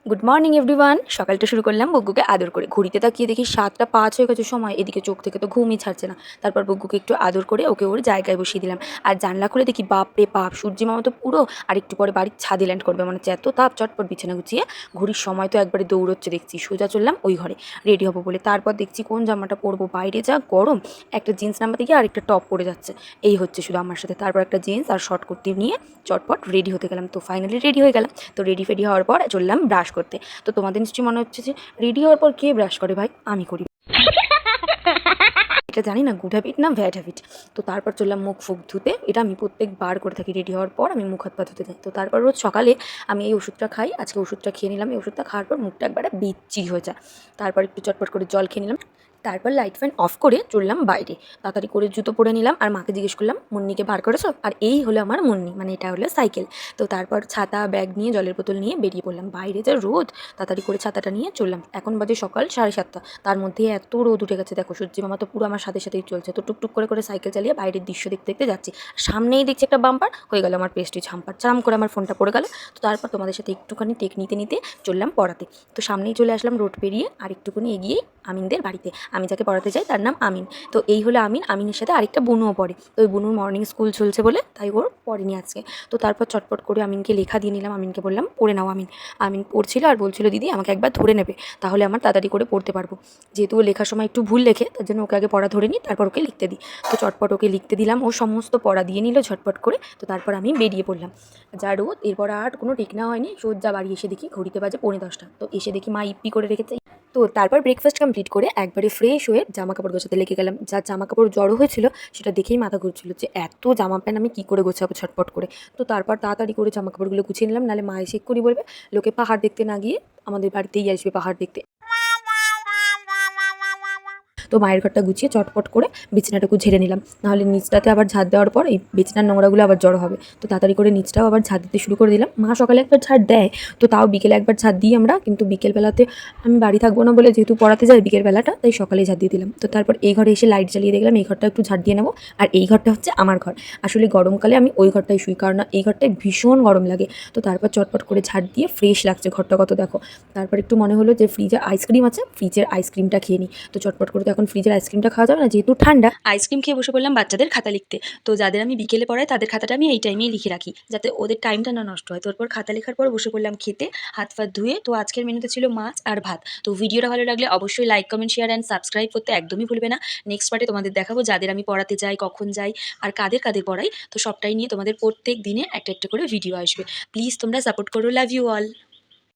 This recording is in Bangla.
Good morning everyone. সকালটা শুরু করলাম বগ্গুকে আদর করে। ঘড়িতে তাকিয়ে দেখি 7টা 5 হয়ে গেছে সময়। এদিকে চোখ থেকে তো ঘুমই ছাড়ছে না। তারপর বগ্গুকে একটু আদর করে ওকে ওর জায়গায় বসিয়ে দিলাম। আর জানলা খুলে দেখি বাপরে বাপ, সূর্যি মামা তো পুরো আর একটু পরে বাড়ির ছাদে ল্যান্ড করবে। মানে হচ্ছে এত তাপ, চটপট বিছানা গুছিয়ে ঘড়ির সময় তো একবারে দৌড়চ্ছে দেখছি। সোজা চললাম ওই ঘরে রেডি হবো বলে। তারপর দেখছি কোন জামাটা পরবো, বাইরে যা গরম। একটা জিন্স নাম্বার থেকে আর একটা টপ পরে যাচ্ছে, এই হচ্ছে শুধু আমার সাথে। তারপর একটা জিন্স আর শর্ট কুর্তি নিয়ে চটপট রেডি হতে গেলাম। তো ফাইনালি রেডি হয়ে গেলাম। তো রেডি ফেডি হওয়ার পর চললাম ব্রাশ করতে। তো তোমাদের নিশ্চয়ই মনে হচ্ছে যে রেডি হওয়ার পর কে ব্রাশ করে? ভাই আমি করি। এটা জানি না গুড হ্যাবিট না ব্যাড হ্যাবিট। তো তারপর চললাম মুখ ফুক ধুতে। এটা আমি প্রত্যেকবার করে থাকি, রেডি হওয়ার পর আমি মুখ হাত পা ধুতে যাই। তো তারপর রোজ সকালে আমি এই ওষুধটা খাই। আজকে ওষুধটা খেয়ে নিলাম। এই ওষুধটা খাওয়ার পর মুখটা একবারে বিচ্ছিরি হয়ে যায়। তারপর একটু চটপট করে জল খেয়ে নিলাম। তারপর লাইট ফ্যান অফ করে চললাম বাইরে। তাড়াতাড়ি করে জুতো পরে নিলাম আর মাকে জিজ্ঞেস করলাম, মুন্নিকে বার করেছো? আর এই হলো আমার মুন্নি, মানে এটা হলো সাইকেল। তো তারপর ছাতা ব্যাগ নিয়ে জলের বোতল নিয়ে বেরিয়ে পড়লাম। বাইরে যা রোদ, তাড়াতাড়ি করে ছাতাটা নিয়ে চললাম। এখন বাজে সকাল 7:30। তার মধ্যে এত রোদ উঠে গেছে, দেখো সূর্যি মামা তো পুরো আমার সাথে সাথেই চলছে। তো টুকটুক করে করে সাইকেল চালিয়ে বাইরের দৃশ্য দেখতে দেখতে যাচ্ছি। সামনেই দেখছি একটা বাম্পার, হয়ে গেল আমার পেস্টিজ হাম্পার। চাম করে আমার ফোনটা পড়ে গেল। তো তারপর তোমাদের সাথে একটুখানি টেক নিতে নিতে চললাম পড়াতে। তো সামনেই চলে আসলাম রোড পেরিয়ে। আর একটুখানি এগিয়েই আমিনদের বাড়িতে। আমি যাকে পড়াতে চাই তার নাম আমিন। তো এই হলো আমিন। আমিনের সাথে আরেকটা বুনুও পড়ে। তো ওই বুনুর মর্নিং স্কুল চলছে বলে তাই ওর পড়েনি আজকে। তো তারপর চটপট করে আমিনকে লেখা দিয়ে নিলাম। আমিনকে বললাম পড়ে নাও আমিন। আমিন পড়ছিল আর বলছিল দিদি আমাকে একবার ধরে নেবে, তাহলে আমার তাড়াতাড়ি করে পড়তে পারবো। যেহেতু ও লেখার সময় একটু ভুল লেখে, তার জন্য ওকে আগে পড়া ধরে নিই, তারপর ওকে লিখতে দিই। তো চটপট ওকে লিখতে দিলাম। ও সমস্ত পড়া দিয়ে নিল ঝটপট করে। তো তারপর আমি বেরিয়ে পড়লাম। যা রোদ, এরপর আর কোনো ঠিক না হয়নি। সোজা বাড়ি এসে দেখি ঘড়িতে বাজে 9:45। তো এসে দেখি মা ইপ্পি করে রেখেছে। তো তারপর ব্রেকফাস্ট কমপ্লিট করে একবারে ফ্রেশ হয়ে জামা কাপড় গোছাতে লেগে গেলাম। যা জামা কাপড় জড়ো হয়েছিল সেটা দেখেই মাথা ঘুরছিল যে এত জামা প্যান্ট আমি কী করে গোছাবো ছটপট করে। তো তারপর তাড়াতাড়ি করে জামা কাপড়গুলো গুছিয়ে নিলাম, নাহলে মা এসে এক্ষুনি বলবে লোকে পাহাড় দেখতে না গিয়ে আমাদের বাড়িতেই আসবে পাহাড় দেখতে। তো মায়ের ঘরটা গুছিয়ে চটপট করে বিছানাটাকে ঝেড়ে নিলাম, নাহলে নিচটাতে আবার ঝাড় দেওয়ার পর এই বিছানার নোংরাগুলো আবার জড়ো হবে। তো তাড়াতাড়ি করে নিচটাও আবার ঝাড় দিতে শুরু করে দিলাম। মা সকালে একবার ঝাড় দেয়, তো তাও বিকেলে একবার ঝাড় দিই আমরা। কিন্তু বিকেলবেলাতে আমি বাড়ি থাকবো না বলে, যেহেতু পড়াতে যাই বিকেলবেলাটা, তাই সকালেই ঝাড় দিয়ে দিলাম। তো তারপর এই ঘরে এসে লাইট জ্বালিয়ে দেখলাম এই ঘরটা একটু ঝাড় দিয়ে নেবো। আর এই ঘরটা হচ্ছে আমার ঘর। আসলে গরমকালে আমি ওই ঘরটাই শুই, কারণ এই ঘরটায় ভীষণ গরম লাগে। তো তারপর চটপট করে ঝাড় দিয়ে ফ্রেশ লাগছে ঘরটা কত দেখো। তারপর একটু মনে হলো যে ফ্রিজে আইসক্রিম আছে, ফ্রিজের আইসক্রিমটা খেয়ে নিই। তো চটপট করে তো এখন ফ্রিজের আইসক্রিমটা খাওয়া যাবে না, যেহেতু ঠান্ডা। আইসক্রিম খেয়ে বসে পড়লাম বাচ্চাদের খাতা লিখতে। তো যাদের আমি বিকেলে পড়াই তাদের খাতাটা আমি এই টাইমেই লিখে রাখি, যাতে ওদের টাইমটা না নষ্ট হয়। তারপর খাতা লেখার পর বসে পড়লাম খেতে, হাত ফাত ধুয়ে। তো আজকের মেনুতে ছিল মাছ আর ভাত। তো ভিডিওটা ভালো লাগলে অবশ্যই like comment share and subscribe করতে একদমই ভুলবে না। নেক্সট পার্টে তোমাদের দেখাবো যাদের আমি পড়াতে যাই, কখন যাই, আর কাদের কাদের পড়াই। তো সবটাই নিয়ে তোমাদের প্রত্যেক দিনে একটা একটা করে ভিডিও আসবে। প্লিজ তোমরা সাপোর্ট করো। Love you all.